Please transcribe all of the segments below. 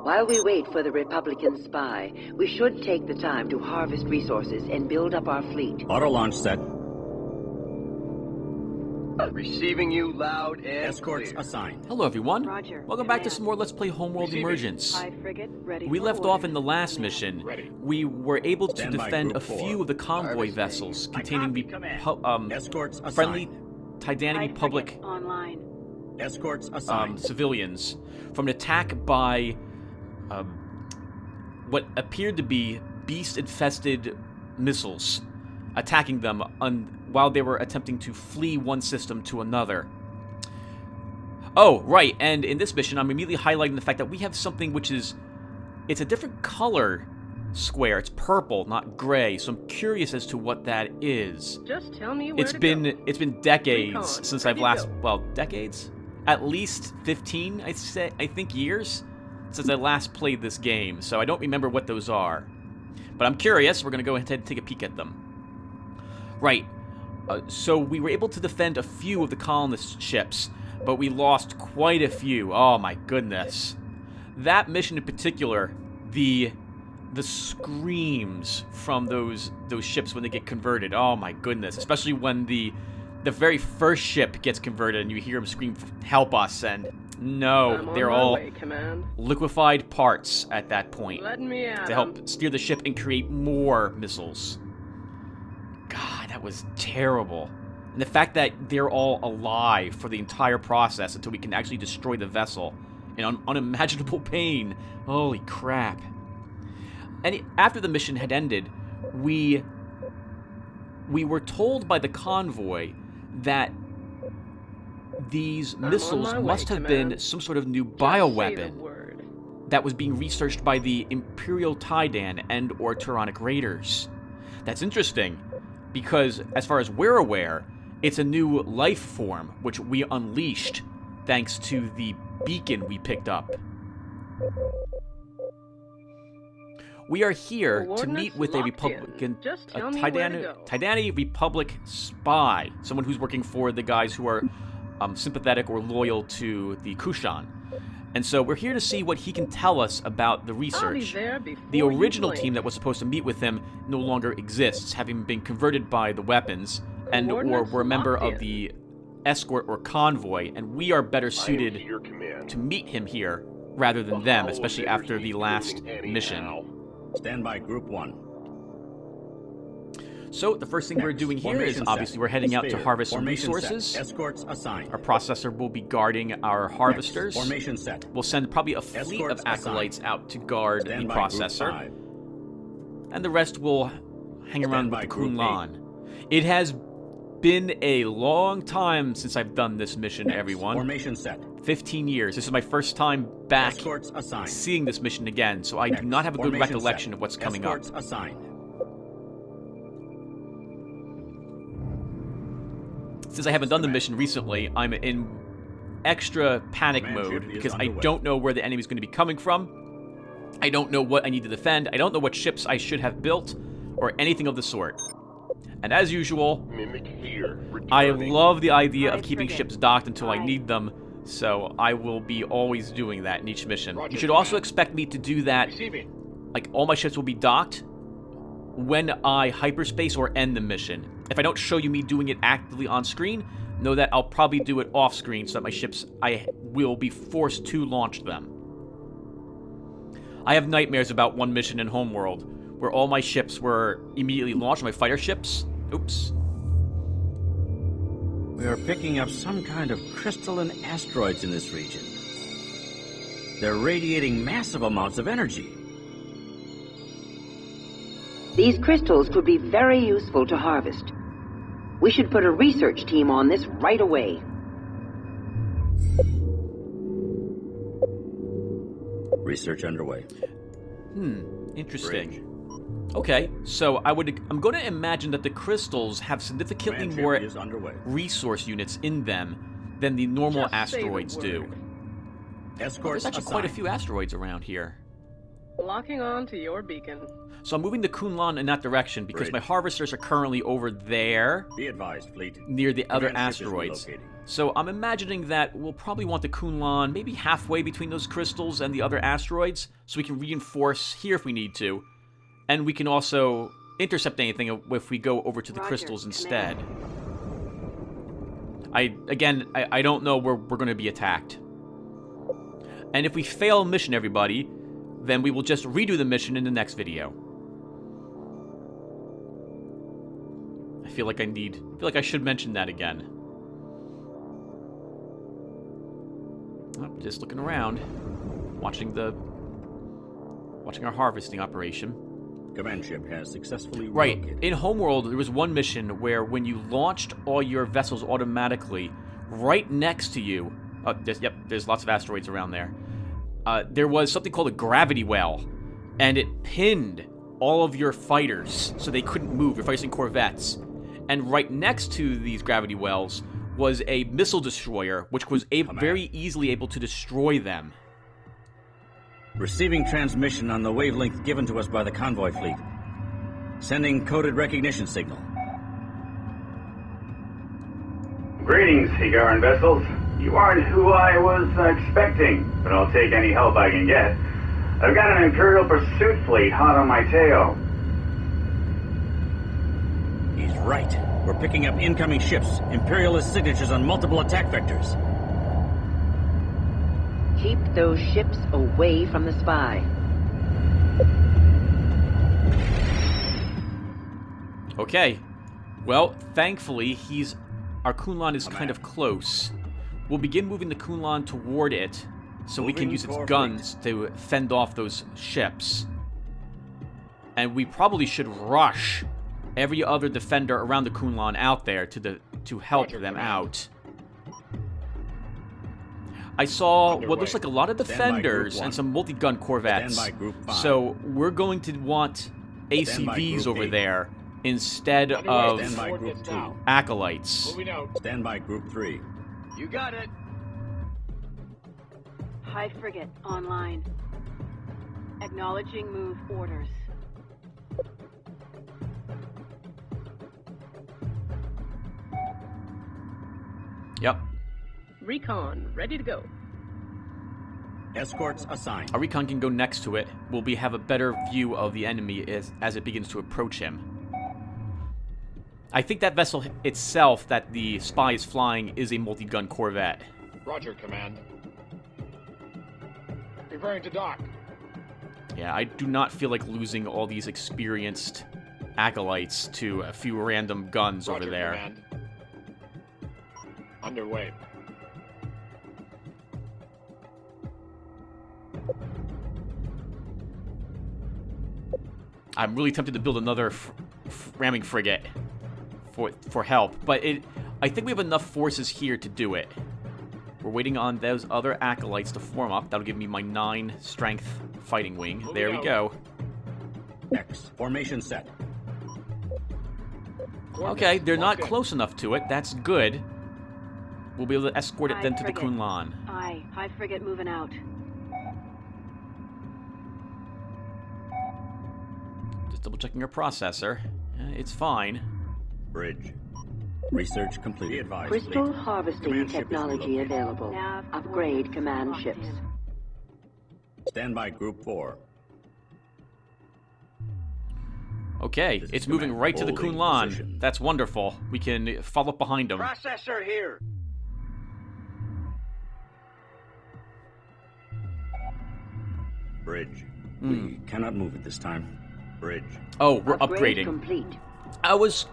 While we wait for the Republican spy, we should take the time to harvest resources and build up our fleet. Auto launch set. Receiving you loud and Escorts clear. assigned. Hello everyone. Roger. Welcome back to some more Let's Play Homeworld Receiving. Emergence. High frigate ready We for left order. off in the last mission. Ready. We were able to Stand by, defend a Group 4. few of the convoy Harvesting. vessels I containing copy, the command. Escorts friendly assigned. Titanic High Republic frigate online. Escorts assigned. civilians from an attack by what appeared to be beast-infested missiles, attacking them while they were attempting to flee one system to another. Oh, right, and in this mission, I'm immediately highlighting the fact that we have something which is... It's a different color square. It's purple, not gray, so I'm curious as to what that is. Just tell me where It's to been go. decades Recon, since ready I've last... to go. Well, decades? At least 15, I think years since I last played this game, so I don't remember what those are. But I'm curious. We're going to go ahead and take a peek at them. Right. So we were able to defend a few of the colonist ships, but we lost quite a few. Oh my goodness. That mission in particular, the screams from those ships when they get converted. Oh my goodness. Especially when the very first ship gets converted and you hear them scream, "Help us," and no, I'm on they're my all way, Command. liquefied parts at that point Letting me at to help steer the ship and create more missiles. God, that was terrible. And the fact that they're all alive for the entire process until we can actually destroy the vessel in unimaginable pain. Holy crap. And after the mission had ended, we were told by the convoy that these missiles my way, must have been Command. some sort of new Just say the bioweapon word. that was being researched by the Imperial Taidan and or Turonic Raiders. That's interesting, because as far as we're aware, it's a new life form which we unleashed thanks to the beacon we picked up. We are here to Coordinates meet with a locked Republican, in. Just a tell me where to go. Titani Republic spy, someone who's working for the guys who are sympathetic or loyal to the Kushan. And so we're here to see what he can tell us about the I'll be research. there before The you original blink. team that was supposed to meet with him no longer exists, having been converted by the weapons, and or Coordinates were a member locked of in. the escort or convoy, and we are better I am suited to your command. to meet him here rather than The them, Hollow especially Invaders after the need last doing anyhow. mission. Stand by, Group 1. So the first thing we're doing here is Formation obviously set. we're heading out to Sphere. harvest some Formation set. resources. Escorts assigned. Our processor will be guarding our harvesters. Formation set. We'll send probably a fleet Escorts of acolytes out to guard Stand the by, Group processor. 5. And the rest will hang around Stand by, with the Group Kunlan. It has been a long time since I've done this mission, everyone. Formation set. 15 years. This is my first time back Escorts assigned. seeing this mission again, so I do not have a good Formation recollection set. of what's coming up. Escorts assigned. Since I haven't done the mission recently, I'm in extra panic Command mode ship is because I underway. don't know where the enemy's going to be coming from. I don't know what I need to defend. I don't know what ships I should have built or anything of the sort. And as usual, Mimic here. I Returning. love the idea High of keeping frigate. ships docked until I Aye. need them, so I will be always doing that in each mission. Roger, You should also Command. expect me to do that, Receiving. like all my ships will be docked when I hyperspace or end the mission. If I don't show you me doing it actively on screen, know that I'll probably do it off screen so that my ships, I will be forced to launch them. I have nightmares about one mission in Homeworld where all my ships were immediately launched, my fighter ships. Oops. We are picking up some kind of crystalline asteroids in this region. They're radiating massive amounts of energy. These crystals could be very useful to harvest. We should put a research team on this right away. Research underway. Interesting. Bridge. Okay, so I'm going to imagine that the crystals have significantly Command ship more is underway. resource units in them than the normal Just say the asteroids do. word. Escorts There's actually quite a assigned. few asteroids around here. Locking on to your beacon. So I'm moving the Kunlan in that direction because Bridge. my harvesters are currently over there Be advised, fleet. near the other Command ship has been asteroids. located. So I'm imagining that we'll probably want the Kunlun maybe halfway between those crystals and the other asteroids, so we can reinforce here if we need to. And we can also intercept anything if we go over to the crystals instead. I don't know where we're going to be attacked. And if we fail a mission, everybody, then we will just redo the mission in the next video. I feel like I should mention that again. Oh, just looking around, watching our harvesting operation. Command ship has successfully Right. relocated. In Homeworld, there was one mission where when you launched all your vessels automatically, right next to you, there's lots of asteroids around there. There was something called a gravity well, and it pinned all of your fighters so they couldn't move. Your fighters and corvettes, and right next to these gravity wells was a missile destroyer, which was very easily able to destroy them. Receiving transmission on the wavelength given to us by the convoy fleet. Sending coded recognition signal. Greetings, Higaran vessels. You aren't who I was expecting, but I'll take any help I can get. I've got an Imperial pursuit fleet hot on my tail. He's right. We're picking up incoming ships, Imperialist signatures on multiple attack vectors. Keep those ships away from the spy. Okay. Well, thankfully, our Kunlun is kind of close. We'll begin moving the Kunlun toward it, so we can use its guns to fend off those ships. And we probably should rush every other defender around the Kunlun out there to help them out. I saw what looks like a lot of defenders and some multi-gun corvettes. So we're going to want ACVs over there instead of acolytes. Stand by Group 3. You got it. High frigate online. Acknowledging move orders. Yep. Recon, ready to go. Escorts assigned. Our recon can go next to it. We'll have a better view of the enemy as it begins to approach him. I think that vessel itself that the spy is flying is a multi-gun corvette. Roger, Command. Preparing to dock. Yeah, I do not feel like losing all these experienced acolytes to a few random guns Roger, over there. Command. Underway. I'm really tempted to build another ramming frigate for help, but I think we have enough forces here to do it. We're waiting on those other acolytes to form up. That'll give me my 9 strength fighting wing. There we go. X. Formation set. Okay, they're not close enough to it. That's good. We'll be able to escort it then to the frigate. Kunlun. Aye, high frigate moving out. Just double checking our processor. It's fine. Bridge. Research complete. Advised. Crystal Fleet. harvesting Command ship is technology relocated. available. Nav Upgrade command locked ships. in. Stand by Group 4. Okay, This is it's moving command. right to the Holding Kunlun. position. That's wonderful. We can follow up behind them. Processor here. Bridge. We cannot move at this time. Bridge. Oh, we're Upgrade upgrading. complete. I was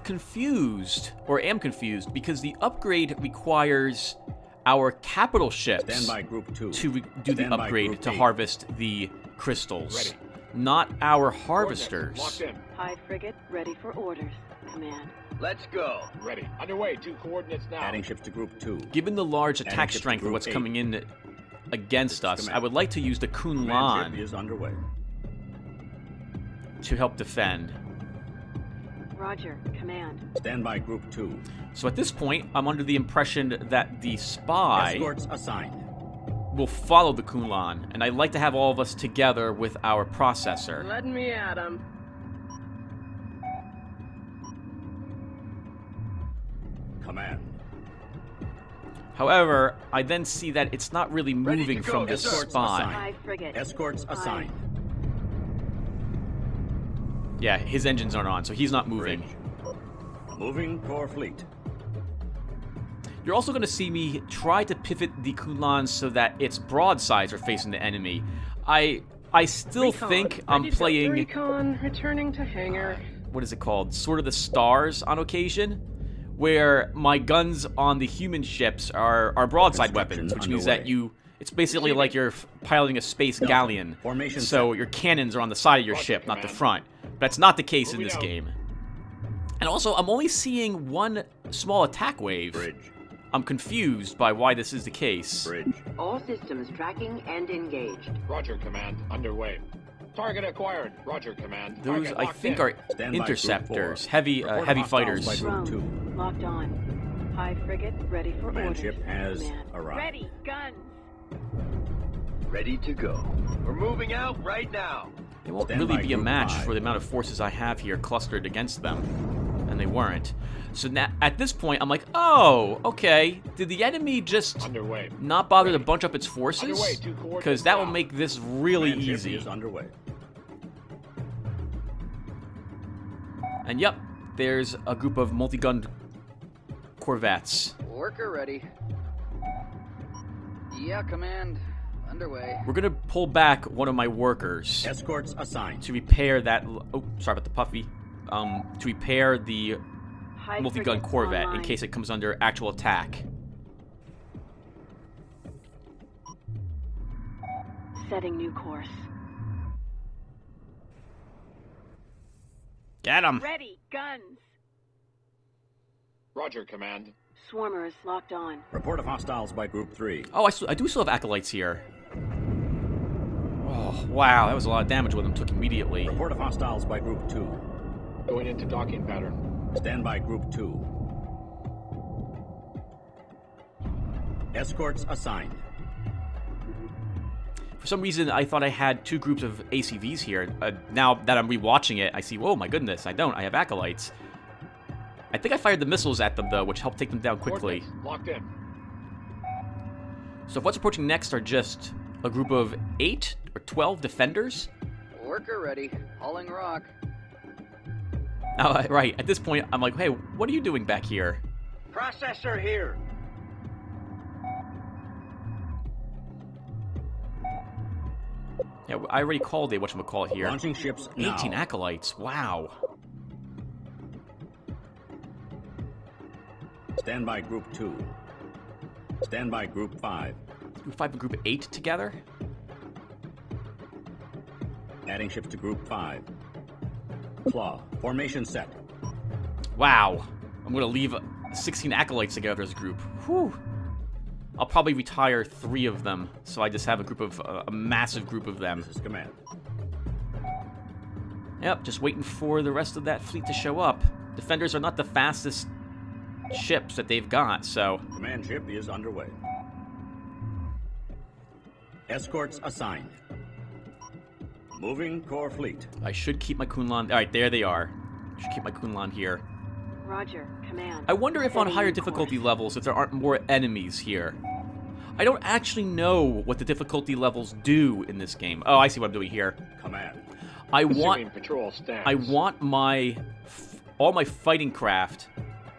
confused, or am confused, because the upgrade requires our capital ships Stand by Group 2. to do the Stand by upgrade Group to 8. harvest the crystals, Ready. not our Coordinates harvesters. locked in. High frigate ready for orders. Command. Let's go. Ready. Underway. 2 coordinates now. Adding ships to Group 2. Given the large Adding attack ships to strength of Group what's 8. coming in against us, Command. I would like to use the Command Kunlun ship is underway. to help defend. Roger. Command. Stand by Group 2. So at this point, I'm under the impression that the spy Escorts assigned. will follow the Kunlun, and I'd like to have all of us together with our processor. Let me at him. Command. However, I then see that it's not really moving to go. from this Escorts spot. assigned. Hi, frigate. Escorts assigned. Yeah, his engines aren't on, so he's not moving. Bridge. Moving core fleet. You're also going to see me try to pivot the Kunlun so that its broadsides are facing the enemy. I still Recon, think I'm ready to go. playing... Recon, returning to hangar. What is it called? Sort of the stars on occasion, where my guns on the human ships are broadside weapons, which means that Underway. it's basically like you're piloting a space galleon. Formation So set. your cannons are on the side of your Roger, ship, not the command. front. But that's not the case in Moving this out. game. And also, I'm only seeing one small attack wave. Bridge. I'm confused by why this is the case. Bridge. All systems tracking and engaged. Roger, Command. Underway. Target acquired. Roger, Command. Those, Target I locked think, in. are Stand by, interceptors, Group 4. heavy Report heavy hostiles fighters. by Group 2. Drone, locked on. Hi, frigate, ready for Command orders. ship has Command. arrived. Ready, guns. Ready to go. We're moving out right now. They won't Stand really by, be a Group match 5. for the amount of forces I have here clustered against them. And they weren't. So now, at this point, I'm like, oh, okay. Did the enemy just Underway. not bother to bunch up its forces? Underway, 2 coordinates Because that will now. make this really Command ship easy. is underway. And yep, there's a group of multi-gun corvettes. Worker ready. Yeah, Command. Underway. We're gonna pull back one of my workers Escorts assigned. to repair that. Oh, sorry about the puffy. To repair the Hi, multi-gun frigate, corvette in online. case it comes under actual attack. Setting new course. Get him! Ready, guns. Roger, Command. Swarmers locked on. Report of hostiles by Group 3. Oh, I do still have acolytes here. Oh, wow, that was a lot of damage with them took immediately. Report of hostiles by Group 2. Going into docking pattern. Stand by Group 2. Escorts assigned. For some reason, I thought I had 2 groups of ACVs here. Now that I'm rewatching it, I see, whoa, my goodness, I don't. I have acolytes. I think I fired the missiles at them, though, which helped take them down quickly. Coordinates locked in. So what's approaching next are just a group of 8 or 12 defenders? Worker ready. Hauling rock. Oh, right. At this point, I'm like, hey, what are you doing back here? Processor here. Yeah, I already called a whatchamacallit here. Launching ships now. 18 acolytes. Wow. Stand by Group 2. Stand by Group 5. Group 5 and Group 8 together? Adding ships to Group 5. Claw. Formation set. Wow. I'm going to leave 16 acolytes together as a group. Whew. I'll probably retire 3 of them, so I just have a group of a massive group of them. This is command. Yep, just waiting for the rest of that fleet to show up. Defenders are not the fastest ships that they've got, so... Command ship is underway. Escorts assigned. Moving core fleet. I should keep my Kunlun... Alright, there they are. Should keep my Kunlun here. Roger, command. I wonder if on Setting higher new difficulty course. levels, if there aren't more enemies here. I don't actually know what the difficulty levels do in this game. Oh, I see what I'm doing here. Command. I Resuming want patrol stance. I want all my fighting craft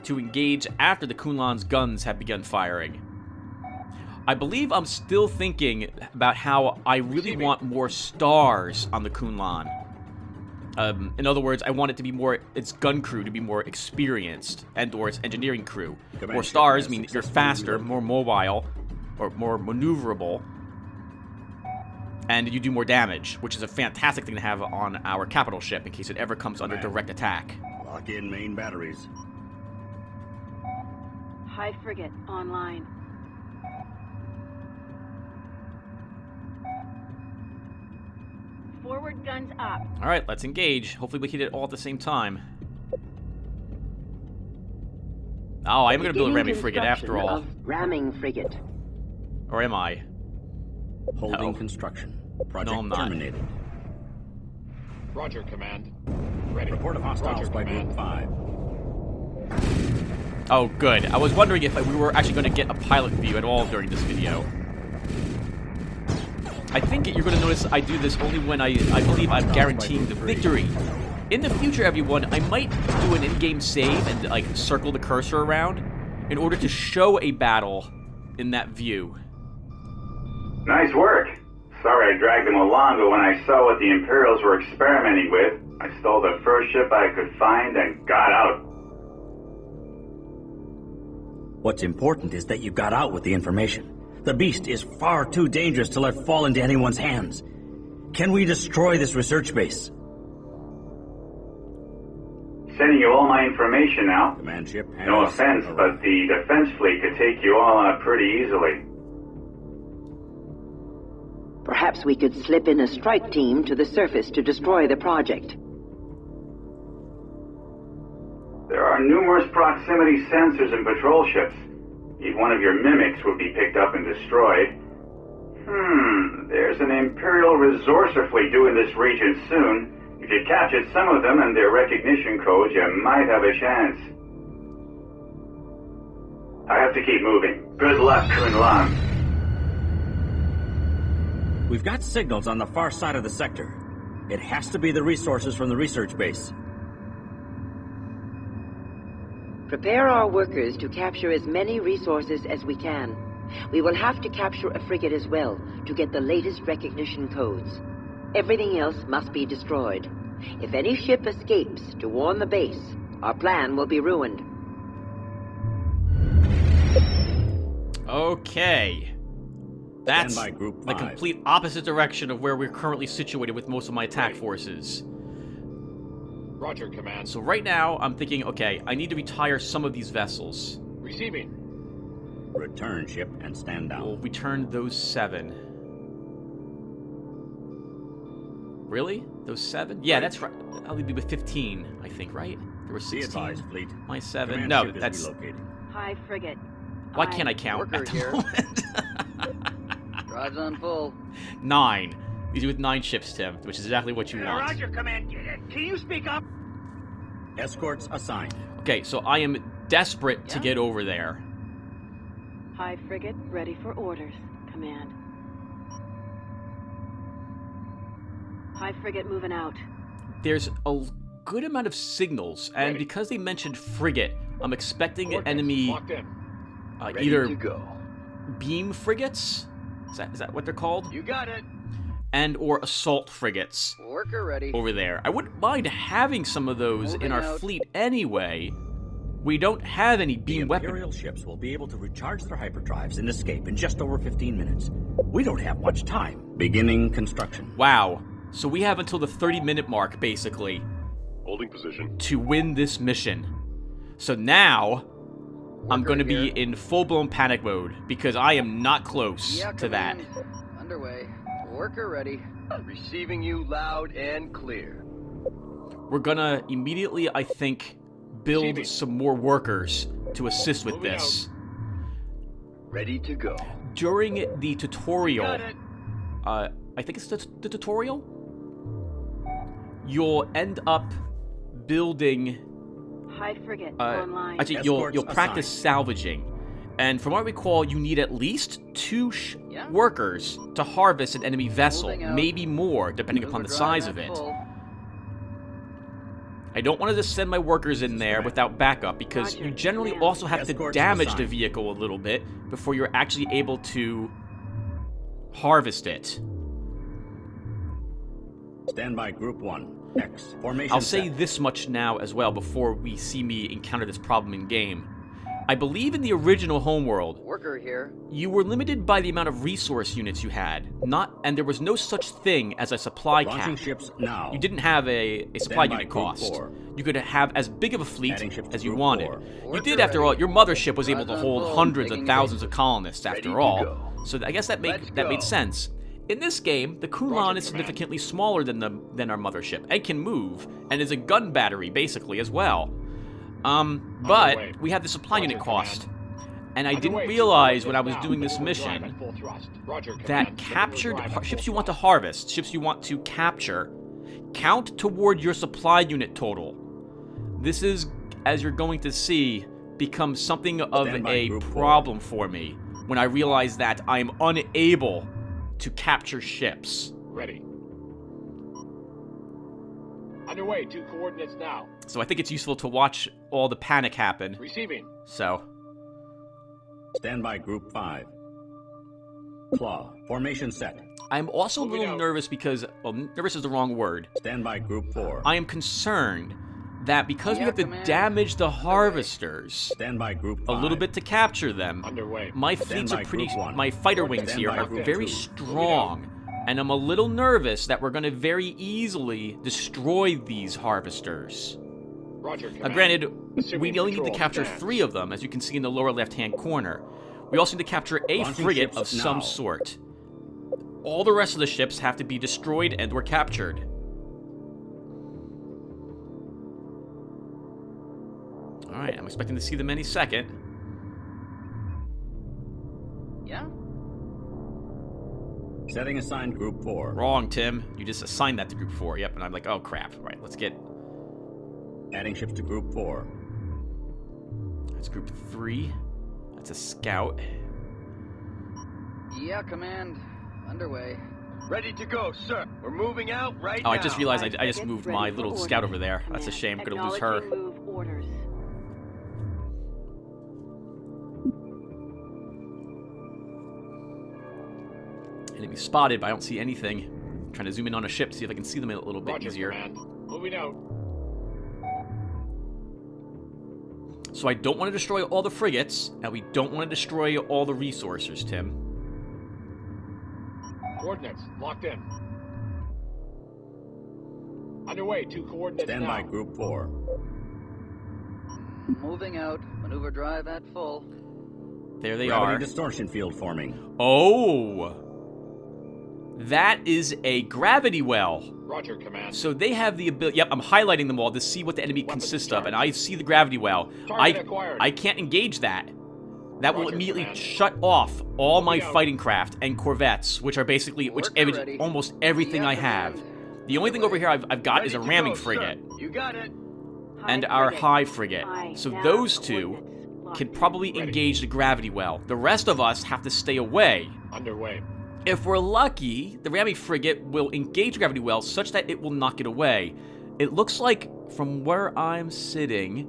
to engage after the Kunlun's guns have begun firing. I believe I'm still thinking about how I really want more stars on the Kunlun. In other words, I want it to be more, its gun crew to be more experienced, and/or its engineering crew. Command More ship stars has mean you're successfully faster, reloaded. more mobile, or more maneuverable, and you do more damage, which is a fantastic thing to have on our capital ship in case it ever comes under Command. direct attack. Lock in main batteries. Hi, frigate, online. Forward guns up. All right, let's engage. Hopefully we hit it all at the same time. Oh, I am going to build a Beginning ramming frigate after construction all. of ramming frigate. Or am I? Holding No. construction. Project No, I'm not. terminated. Roger, Command. Ready. Report of hostiles Roger, by Command. Group 5. Oh, good. I was wondering if we were actually going to get a pilot view at all during this video. I think you're going to notice I do this only when I believe I'm guaranteeing the victory. In the future, everyone, I might do an in-game save and, like, circle the cursor around in order to show a battle in that view. Nice work. Sorry I dragged them along, but when I saw what the Imperials were experimenting with, I stole the first ship I could find and got out. What's important is that you got out with the information. The beast is far too dangerous to let fall into anyone's hands. Can we destroy this research base? Sending you all my information now. Command ship. No offense, but the defense fleet could take you all out pretty easily. Perhaps we could slip in a strike team to the surface to destroy the project. There are numerous proximity sensors in patrol ships. If one of your mimics would be picked up and destroyed. There's an Imperial resourcer fleet due in this region soon. If you captured some of them and their recognition codes, you might have a chance. I have to keep moving. Good luck, Kun Lan. We've got signals on the far side of the sector. It has to be the resources from the research base. Prepare our workers to capture as many resources as we can. We will have to capture a frigate as well to get the latest recognition codes. Everything else must be destroyed. If any ship escapes to warn the base, our plan will be ruined. Okay. That's Stand by, Group the 5. complete opposite direction of where we're currently situated with most of my attack forces. Roger, Command. So right now, I'm thinking, okay, I need to retire some of these vessels. Receiving. Return ship and stand down. We'll return those 7. Really? Those 7? Yeah, that's right. I'll be with 15, I think, right? There were 16. Be advised, fleet. My 7. Command No, ship is that's... relocating. Hi, frigate. Why can't I count Worker at the here. moment? Drive's on full. 9. These are with 9 ships, Tim, which is exactly what you want. Roger, Command. Can you speak up? Escorts assigned. Okay, so I am desperate to get over there. Hi, frigate. Ready for orders. Command. Hi, frigate. Moving out. There's a good amount of signals, and because they mentioned frigate, I'm expecting an enemy Locked in. either to go. beam frigates, is that what they're called? You got it. And or assault frigates Worker ready. over there. I wouldn't mind having some of those in our fleet anyway. We don't have any beam weapons. Imperial ships will be able to recharge their hyperdrives and escape in just over 15 minutes. We don't have much time. Beginning construction. Wow. So we have until the 30-minute mark, basically, Holding position. to win this mission. So now, I'm going to be in full-blown panic mode, because I am not close to that. Underway. Worker ready. Receiving you loud and clear. We're going to immediately, I think, build some more workers to assist with this. Ready to go. During the tutorial, Got it. I think it's the tutorial, you'll end up building... Hi, frigate. Online. Actually, you'll practice salvaging. And from what I recall, you need at least 2 workers to harvest an enemy vessel. Maybe more, depending upon the size of it. I don't want to just send my workers in there without backup, because you generally also have to damage the vehicle a little bit before you're actually able to harvest it. Stand by, Group 1. X. Formation I'll say set. this much now as well before we see me encounter this problem in game. I believe in the original Homeworld, Worker here. you were limited by the amount of resource units you had, and there was no such thing as a supply Launching cap. ships now. You didn't have a supply Standby unit Group cost. 4. You could have as big of a fleet Adding ships to as you Group wanted. 4. You did, after all. Your mothership was able to Drives on hold full, hundreds of taking thousands base. of colonists, Ready after to all. go. So I guess that Let's made go. sense. In this game, the Kulan is significantly smaller than our mothership, and can move, and is a gun battery, basically, as well. But we have the supply unit cost. And I didn't realize when I was doing this mission that captured ships you want to harvest, ships you want to capture, count toward your supply unit total. This is, as you're going to see, become something of Stand by, a Group 4. problem for me when I realize that I'm unable to capture ships. Ready. Underway, 2 coordinates now. So I think it's useful to watch all the panic happen. Receiving. So, Stand by Group 5. Claw. Formation set. I'm also a Moving little out. nervous because, well, nervous is the wrong word. Stand by Group 4. I am concerned that because we Yeah, have to Command. damage the harvesters Stand by Group 5. a little bit to capture them, Underway. my Stand fleets by are pretty, Group 1. my fighter wings Stand here by are Group very 2. strong, and I'm a little nervous that we're going to very easily destroy these harvesters. Roger, Now, Command. granted, Assuming we only need to control capture stands. 3 of them, as you can see in the lower left-hand corner. We also need to capture a Launching frigate ships of some now. sort. All the rest of the ships have to be destroyed and/or captured. Alright, I'm expecting to see them any second. Yeah? Setting assigned Group 4. Wrong, Tim. You just assigned that to Group 4. Yep, and I'm like, oh crap. Right, let's get... Adding ships to Group 4. That's Group 3. That's a scout. Yeah, Command. Underway. Ready to go, sir. We're moving out right Oh, now. I just realized I Frigate just moved ready my for little orders. scout over there. That's a shame. I'm gonna lose her. Acknowledging move orders. Enemy spotted, but I don't see anything. I'm trying to zoom in on a ship to see if I can see them a little bit Roger, easier. Command. Moving out. So I don't want to destroy all the frigates, and we don't want to destroy all the resources, Tim. Coordinates locked in. Underway, 2 coordinates Stand now. by Group 4. Moving out. Maneuver drive at full. There they Gravity are. distortion field forming. Oh! That is a gravity well. Roger, Command. So they have the ability... Yep, I'm highlighting them all to see what the enemy Weapons consists of, and charged. I see the gravity well. Target acquired. I can't engage that. That will Roger, immediately Command. shut off all my Moving out. fighting craft and corvettes, which are basically Worker ready. almost everything Yeah, I have. Command. The only thing over here I've got Ready is a to ramming go, sir. frigate You got it. and our high frigate. So those two can probably Ready. engage the gravity well. The rest of us have to stay away. Underway. If we're lucky, the ramming frigate will engage the gravity well such that it will knock it away. It looks like, from where I'm sitting,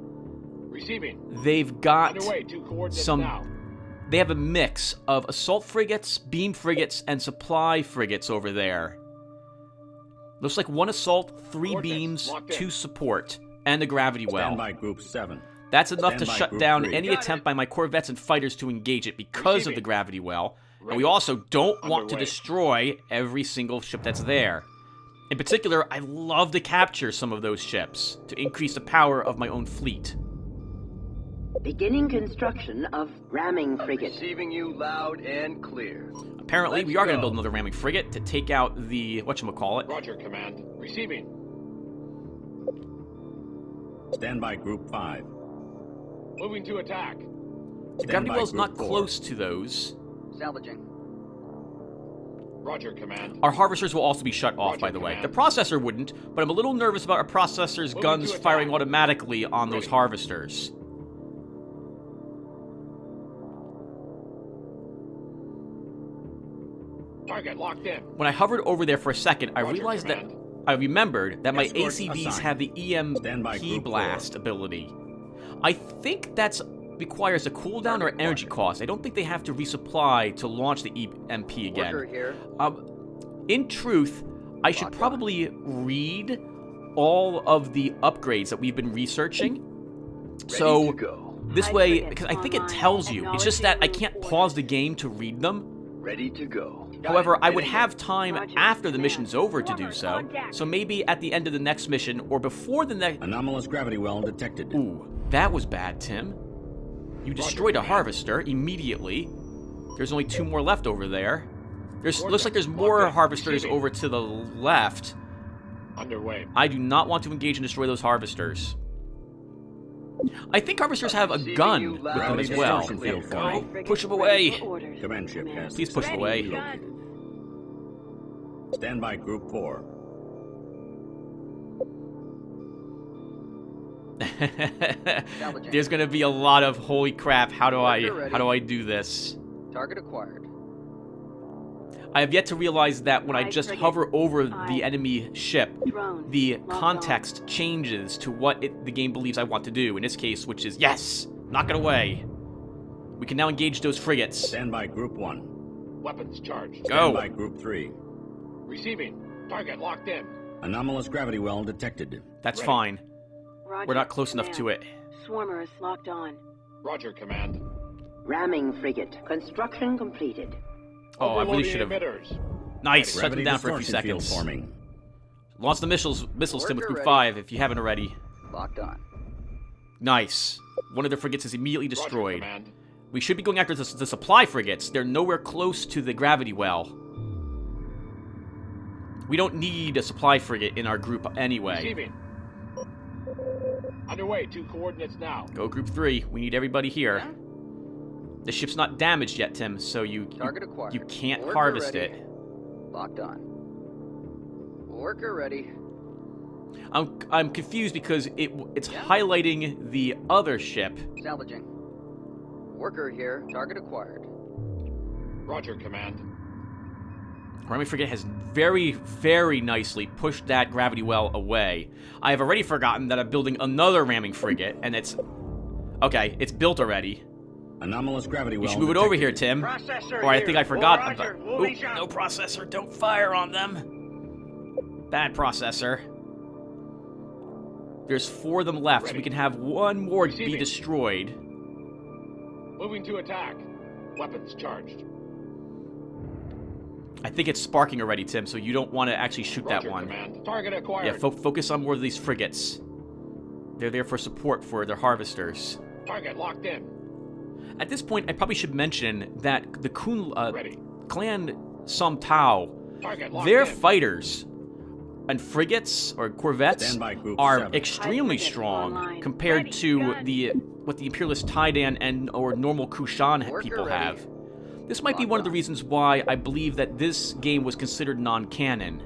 Receiving. they've got Underway, 2 coordinates some... now. They have a mix of assault frigates, beam frigates, and supply frigates over there. Looks like 1 assault, 3 Coordinates beams, locked in. 2 support, and a gravity well. Stand by Group 7. That's enough Stand to by shut Group down 3. any Got attempt it. by my corvettes and fighters to engage it because of Receiving. the gravity well. And Ready. we also don't want to Underway. destroy every single ship that's there. In particular, I love to capture some of those ships to increase the power of my own fleet. Beginning construction of ramming frigate. Receiving you loud and clear. Apparently, Let's we are going to go. build another ramming frigate to take out the whatchamacallit. Roger, Command. Receiving. Stand by Group 5. Moving to attack. The Stand gravity by well's not Group 4. close to those. Salvaging. Roger, Command. Our harvesters will also be shut off, Roger, by the way. The Command. processor wouldn't, but I'm a little nervous about our processor's Moving guns to attack. firing automatically on those Ready. harvesters. Target locked in. When I hovered over there for a second, I Roger, realized Command. that I remembered that my Escort ACVs assigned. have the Stand by EMP Group 4. blast ability. I think that's requires a cooldown or energy cost. I don't think they have to resupply to launch the EMP Worker again. here. In truth, I should Locked on. probably read all of the upgrades that we've been researching. Ready So to go. this High way, frigate because I think it online. tells you. It's just that I Acknowledging can't move pause the game to read them. Ready to go. However, I would Hitting have time Roger, after the command. mission's over to do so. So maybe at the end of the next mission or before the next... Anomalous gravity well detected. Ooh, that was bad, Tim. You destroyed a command. harvester immediately. There's only 2 more left over there. Looks like there's Locked more in. harvesters Receiving. over to the left. Underway. I do not want to engage and destroy those harvesters. I think harvesters have a Receiving gun you with loud them as and well. clear. clear. Field High forming. frigate Push 'em ready away. for orders. Command ship has Please push them away. relocated. Stand by Group 4. There's gonna be a lot of holy crap. How do I do this? Target acquired. I have yet to realize that when I just hover over the enemy ship, the context changes to what the game believes I want to do. In this case, which is, yes, knock it away. We can now engage those frigates. Stand by Group 1. Weapons charged. Go. Stand by Group 3. Receiving. Target locked in. Anomalous gravity well detected. That's Ready. fine. Roger, We're not close enough command. to it. Swarmer is locked on. Roger, command. Ramming frigate. Construction completed. Oh, I really Overloading should have. emitters. Nice. Shut them Gravity down for a few distortion field seconds. forming. Launch the missiles to them with Order Group ready. 5 if you haven't already. Locked on. Nice. One of the frigates is immediately Roger, destroyed. command. We should be going after the supply frigates. They're nowhere close to the gravity well. We don't need a supply frigate in our group anyway. Receiving. Underway. 2 coordinates now. Go Group 3. We need everybody here. Yeah? The ship's not damaged yet, Tim, so you Target acquired. can't Worker harvest ready. it. Locked on. Worker ready. I'm confused because it's Yeah. highlighting the other ship. Salvaging. Worker here. Target acquired. Roger, command. Ramming frigate has very, very nicely pushed that gravity well away. I have already forgotten that I'm building another ramming frigate, and it's... Okay, it's built already. Anomalous gravity well You should move it over here, detected. Tim. Processor Or I think I forgot. Roger, Oh, moving out. no processor. Don't fire on them. Bad processor. There's 4 of them left, so we can have one more be Receiving. destroyed. Moving to attack. Weapons charged. I think it's sparking already, Tim, so you don't want to actually shoot Roger, that one. command. Target acquired. Yeah, focus on more of these frigates. They're there for support for their harvesters. Target locked in. At this point, I probably should mention that the Ready. clan Somtaaw, Target locked their in. fighters and frigates or corvettes Stand by Group are 7. extremely Frigate strong online. compared Ready, to gun. what the Imperialist Taidan and or normal Kushan Worker people ready. have. This might be Locked one of the on. reasons why I believe that this game was considered non-canon.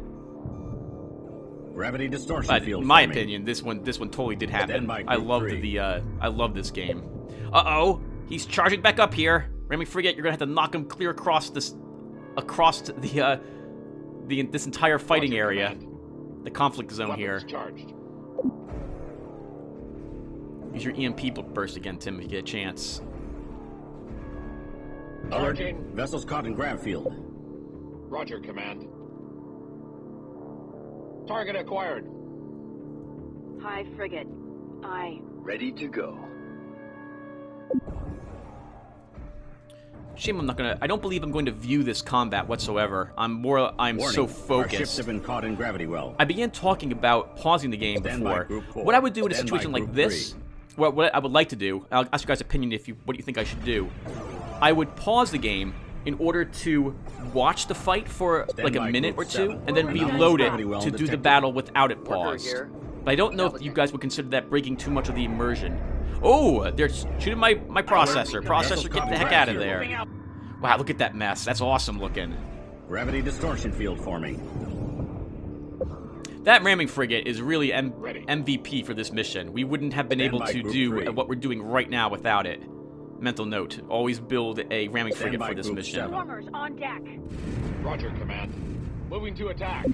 Gravity distortion But field in my forming. opinion, this one totally did happen. Stand by I Group love 3. I love this game. Uh-oh, he's charging back up here. Ramming frigate, you're gonna have to knock him clear across this entire fighting Roger, area, command. the conflict zone Weapons here. charged. Use your EMP burst again, Tim, if you get a chance. Alert. Charging. Vessels caught in grav field. Roger, command. Target acquired. Hi, frigate. Aye. Ready to go. Shame I don't believe I'm going to view this combat whatsoever. I'm Warning. so Our ships focused. have been caught in gravity well. I began talking about pausing the game Stand by before. Group 4. What I would do in a Stand situation by like Group this, 3. what I would like to do, I'll ask you guys' opinion what you think I should do. I would pause the game in order to watch the fight for Stand like a by minute Group or two, 7. and then Anomalous reload it gravity well to do the detected. battle without it Worker paused. here. But I don't know if you guys would consider that breaking too much of the immersion. Oh, they're shooting my processor. Processor, get the heck out of there. Wow, look at that mess. That's awesome looking. Gravity distortion field forming. That ramming frigate is really Ready. MVP for this mission. We wouldn't have been Stand able by to Group do 3. what we're doing right now without it. Mental note, always build a ramming Stand frigate by for this Group mission. 7. Swarmers on deck. Roger, command. Moving to attack.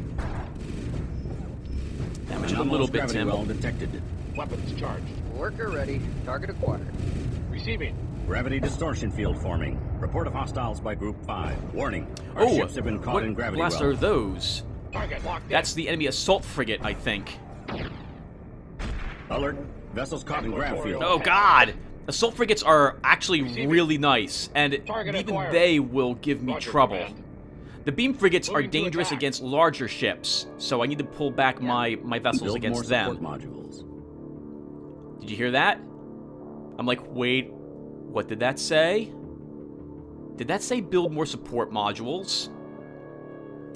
Damage it a Anomalous little bit, gravity Tim. well detected. Weapons charged. Worker ready. Target acquired. Receiving. Gravity distortion field forming. Report of hostiles by Group 5. Warning. Our Oh, ships have been caught what in gravity blasts well. are those? Target locked in. That's the enemy assault frigate, I think. Alert. Vessels caught in grav field. Oh, God! Assault frigates are actually really nice, and Target even acquired. they will give me Roger, trouble. command. The beam frigates are Moving to dangerous attack. against larger ships, so I need to pull back my vessels Build more against support them. modules. Did you hear that? I'm like, wait, what did that say? Did that say build more support modules?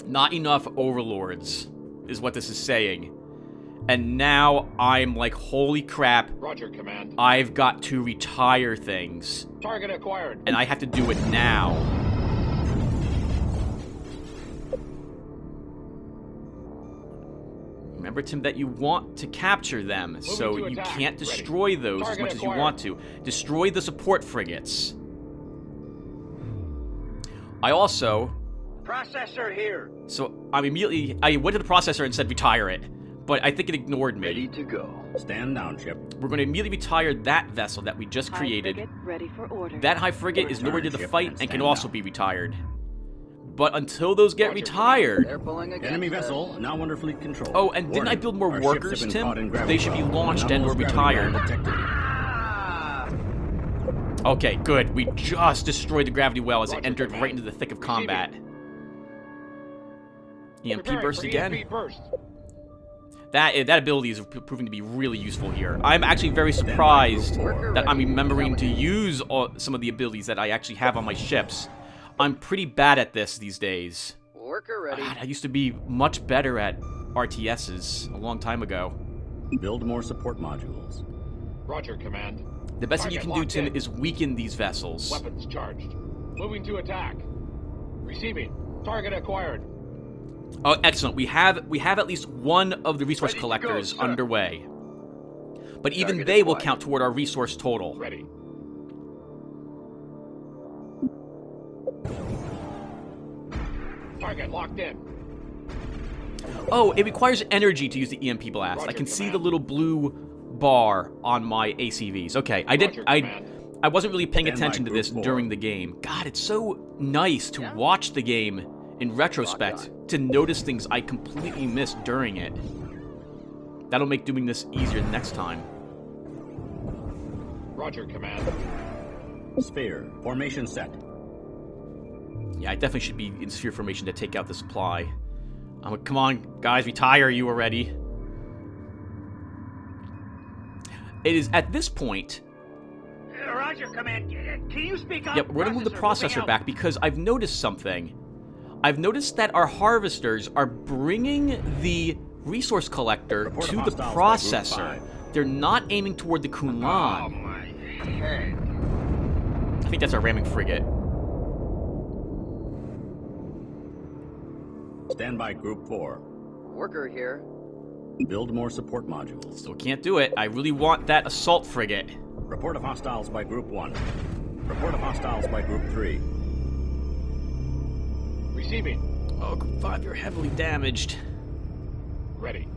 Not enough overlords, is what this is saying. And now I'm like, holy crap, Roger, command. I've got to retire things. Target acquired. And I have to do it now. Remember, Tim, that you want to capture them, so you can't destroy those as much as you want to. Destroy the support frigates. I also... Processor here. So, I went to the processor and said retire it, but I think it ignored me. Ready to go. Stand down, ship. We're going to immediately retire that vessel that we just created. High frigate ready for orders. That high frigate is nowhere near the Ship fight and and can stand also down. be retired. But until those get retired... They're pulling against Enemy us. vessel now under fleet control. Oh, and didn't I Warning, build more our workers, ships have been caught in Tim? gravity They should be well. launched and or Anomalous gravity well retired. detected. Okay, good. We just destroyed the gravity well as it entered right into the thick of combat. EMP burst again. EMP burst. That ability is proving to be really useful here. I'm actually very surprised that I'm remembering to use some of the abilities that I actually have on my ships. I'm pretty bad at this these days. Worker ready. God, I used to be much better at RTSs a long time ago. Build more support modules. Roger, Command. The best thing you can do, Target Tim, locked in. is weaken these vessels. Weapons charged. Moving to attack. Receiving. Target acquired. Oh, excellent. We have at least one of the resource Ready to go, collectors sir. underway. But even Target they will acquired. count toward our resource total. Ready. Target locked in. Oh, it requires energy to use the EMP blast. I Roger, can see the Command. little blue bar on my ACVs. Okay, Roger, Command. I wasn't really paying Stand by attention to this Group 4. during the game. God, it's so nice to watch the game in retrospect, to notice things I completely missed during it. That'll make doing this easier next time. Roger, Command. Sphere. Formation set. Yeah, I definitely should be in sphere formation to take out the supply. Come on, guys, retire you already. It is at this point... Roger, Command. Can you speak up? Yep, we're gonna move the processor back because I've noticed something. I've noticed that our harvesters are bringing the resource collector Report to of the hostiles by Group processor. 5. They're not aiming toward the Oh, Kunlan. my head. I think that's our ramming frigate. Stand by Group 4. Worker here. Build more support modules. Still can't do it. I really want that assault frigate. Report of hostiles by Group 1. Report of hostiles by Group 3. Receiving. Oh, Group 5, you're heavily damaged. Ready.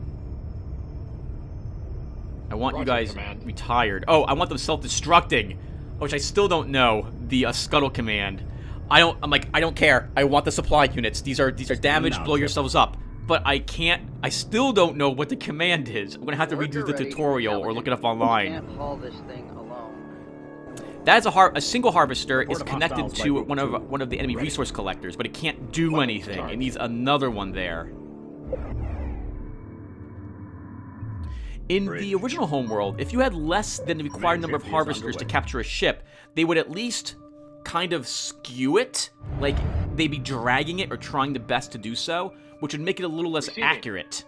I want you Roger, guys Command. retired. Oh, I want them self-destructing, which I still don't know the scuttle command. I don't care. I want the supply units. These are damaged. now, Blow Chip. yourselves up. But I can't. I still don't know what the command is. I'm gonna have to Worker redo the ready. tutorial or look it up We online. can't haul this thing alone. That is a single harvester is Report of connected hostiles by to Group 2. one of the enemy resource collectors, but it can't do Weapons anything. charged. It needs another one there. In Bridge. the original Homeworld, if you had less than the required number of shift is harvesters to underway. capture a ship, they would at least kind of skew it, like they'd be dragging it or trying the best to do so, which would make it a little less Receiving. accurate.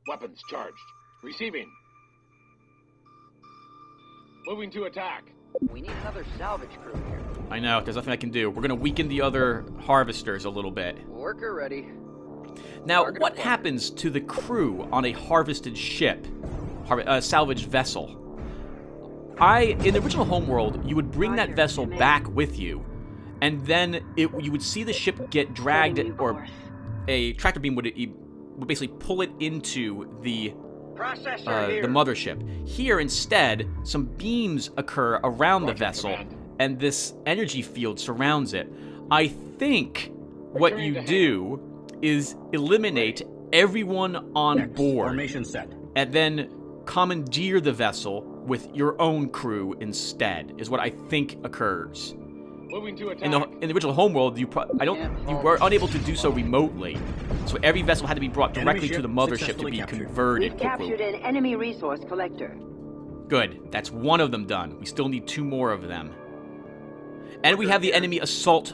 Weapons charged. Receiving. Moving to attack. We need another salvage crew here. I know, there's nothing I can do. We're gonna weaken the other harvesters a little bit. Worker ready. Now, Target what acquired. happens to the crew on a harvested ship, a salvaged vessel? In the original Homeworld, you would bring that Roger, vessel Command. back with you, and then you would see the ship get dragged, Setting new or course. a tractor beam would basically pull it into the Processor here. the mothership. Here, instead, some beams occur around the Roger, vessel, Command. and this energy field surrounds it. I think what Returning you to do is eliminate everyone on X. board, Formation set. and then commandeer the vessel with your own crew instead, is what I think occurs. Moving to attack. In the original Homeworld, you were unable to do so remotely, so every vessel had to be brought Enemy directly to ship the mothership to successfully be captured. converted. We've captured an enemy resource collector. Good. That's one of them done. We still need 2 more of them. And we have the enemy assault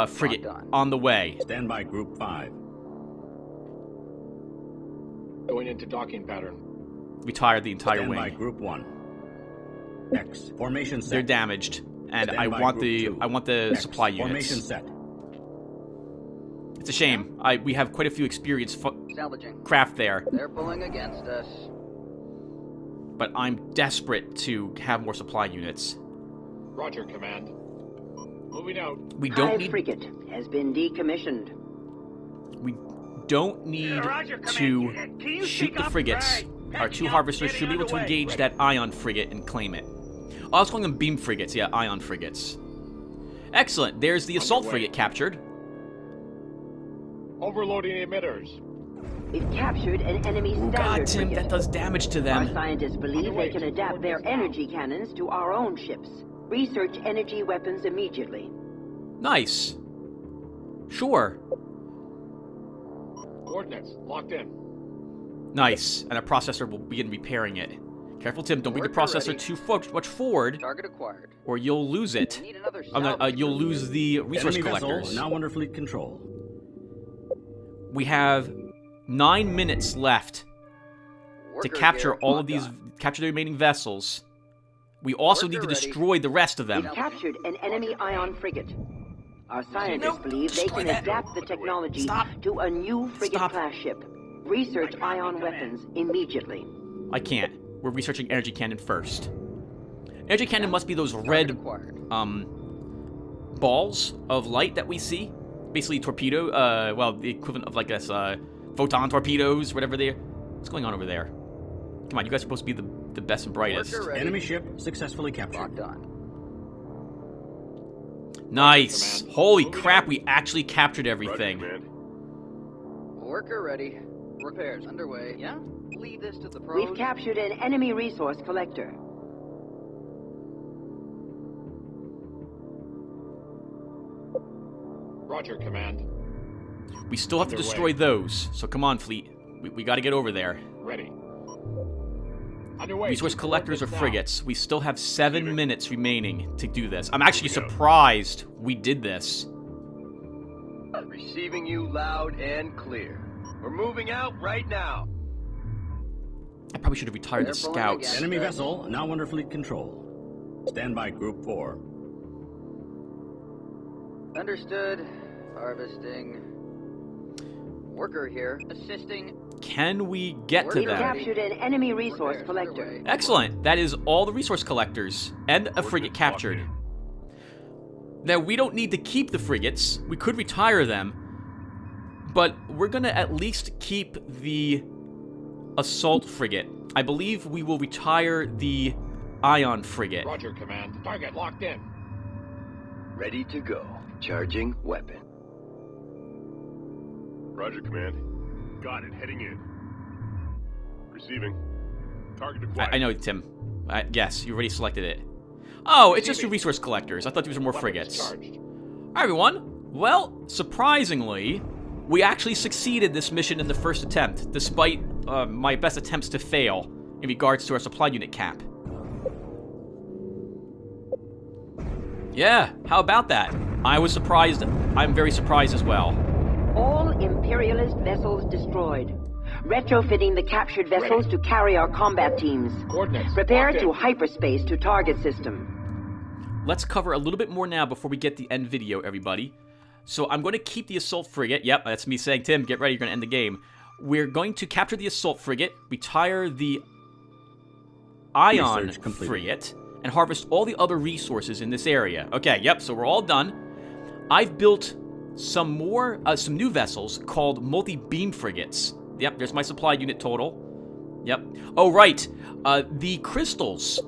frigate done. on the way. Stand by Group 5. Going into docking pattern. Retired the entire Stand by wing. Group 1. X. Formation set. They're damaged, and Stand I by want Group the 2. I want the X. supply Formation units. set. It's a shame. We have quite a few experienced Salvaging. craft there. They're pulling against us. But I'm desperate to have more supply units. Roger, Command. Moving out. We don't Hive need... frigate has been decommissioned. We don't need to shoot the frigates. Our 2 harvesters should be able to engage that ion frigate and claim it. Oh, I was calling them beam frigates. Yeah, ion frigates. Excellent. There's the assault frigate captured. Overloading emitters. We've captured an enemy standard God, Tim, frigate. that does damage to Our them. scientists believe they can adapt their energy cannons to our own ships. Research energy weapons immediately. Nice. Sure. Coordinates locked in. Nice. And a processor will begin repairing it. Careful, Tim. Don't bring the processor too much forward, Target acquired. or you'll lose it. Need another You'll lose the resource Enemy collectors. vessel now under fleet control. We have 9 minutes left to capture all of these, capture the remaining vessels. We also need to destroy the rest of them. We've captured an enemy ion frigate. Our scientists believe they can adapt the technology to a new frigate-class ship. Research ion weapons immediately. I can't. We're researching energy cannon first. Energy cannon must be those red balls of light that we see. Basically torpedo, well, the equivalent of like this, photon torpedoes, whatever they're... What's going on over there? Come on, you guys are supposed to be the best and brightest. Enemy ship successfully captured. Locked on. Nice. Holy crap, we actually captured everything. Worker ready. Repairs underway. Yeah? Leave this to the pros. We've captured an enemy resource collector. Roger, Command. We still have to destroy those, so come on, fleet. We gotta get over there. Ready. Underway. Resource collectors or frigates. We still have 7 minutes remaining to do this. I'm actually surprised we did this. Receiving you loud and clear. We're moving out right now. I probably should have retired the scouts. Enemy vessel now under fleet control. Stand by, Group 4. Understood. Harvesting. Worker here. Assisting. Can we get to We've them? captured an enemy resource collector. Excellent. That is all the resource collectors and a frigate captured. Now, we don't need to keep the frigates. We could retire them. But we're going to at least keep the assault frigate. I believe we will retire the ion frigate. Roger, Command. Target locked in. Ready to go. Charging weapon. Roger, Command. Got it. Heading in. Receiving. Target acquired. I know, Tim. Yes, you already selected it. Oh, it's just your resource collectors. I thought these were more frigates. All right, everyone. Well, surprisingly, we actually succeeded this mission in the first attempt, despite my best attempts to fail in regards to our supply unit cap. Yeah, how about that? I was surprised. I'm very surprised as well. All Imperialist vessels destroyed. Retrofitting the captured vessels to carry our combat teams. Prepare to hyperspace to target system. Let's cover a little bit more now before we get the end video, everybody. So I'm going to keep the assault frigate. Yep, that's me saying, Tim, get ready, you're going to end the game. We're going to capture the assault frigate, retire the ion frigate, and harvest all the other resources in this area. Okay, yep, so we're all done. I've built some new vessels called multi-beam frigates. Yep, there's my supply unit total. Yep. Oh, right. The crystals.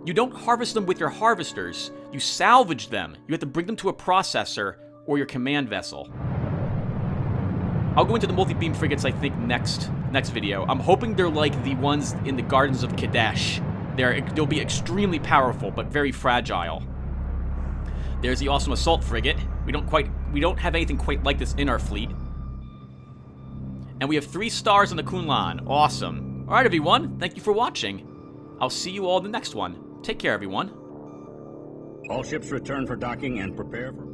You don't harvest them with your harvesters. You salvage them. You have to bring them to a processor or your command vessel. I'll go into the multi-beam frigates, I think, next video. I'm hoping they're like the ones in the Gardens of Kadesh. They'll be extremely powerful, but very fragile. There's the awesome assault frigate. We don't have anything quite like this in our fleet. And we have 3 stars on the Kunlan. Awesome. All right, everyone. Thank you for watching. I'll see you all in the next one. Take care, everyone. All ships return for docking and prepare for...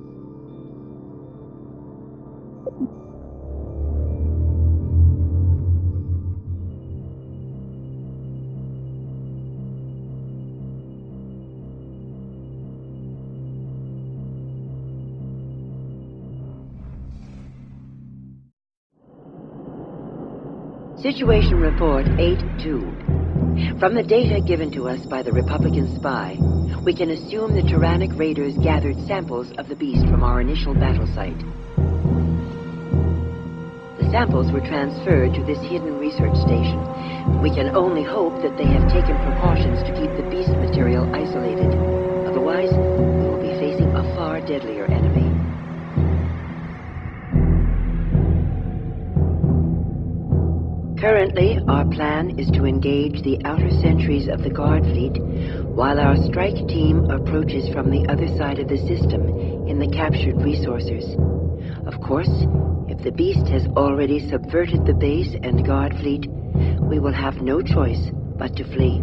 Situation Report 8-2. From the data given to us by the Republican spy, we can assume the Tyrannic Raiders gathered samples of the beast from our initial battle site. The samples were transferred to this hidden research station. We can only hope that they have taken precautions to keep the beast material isolated. Otherwise, we will be facing a far deadlier enemy. Currently, our plan is to engage the outer sentries of the Guard Fleet while our strike team approaches from the other side of the system in the captured resources. Of course, if the beast has already subverted the base and Guard Fleet, we will have no choice but to flee.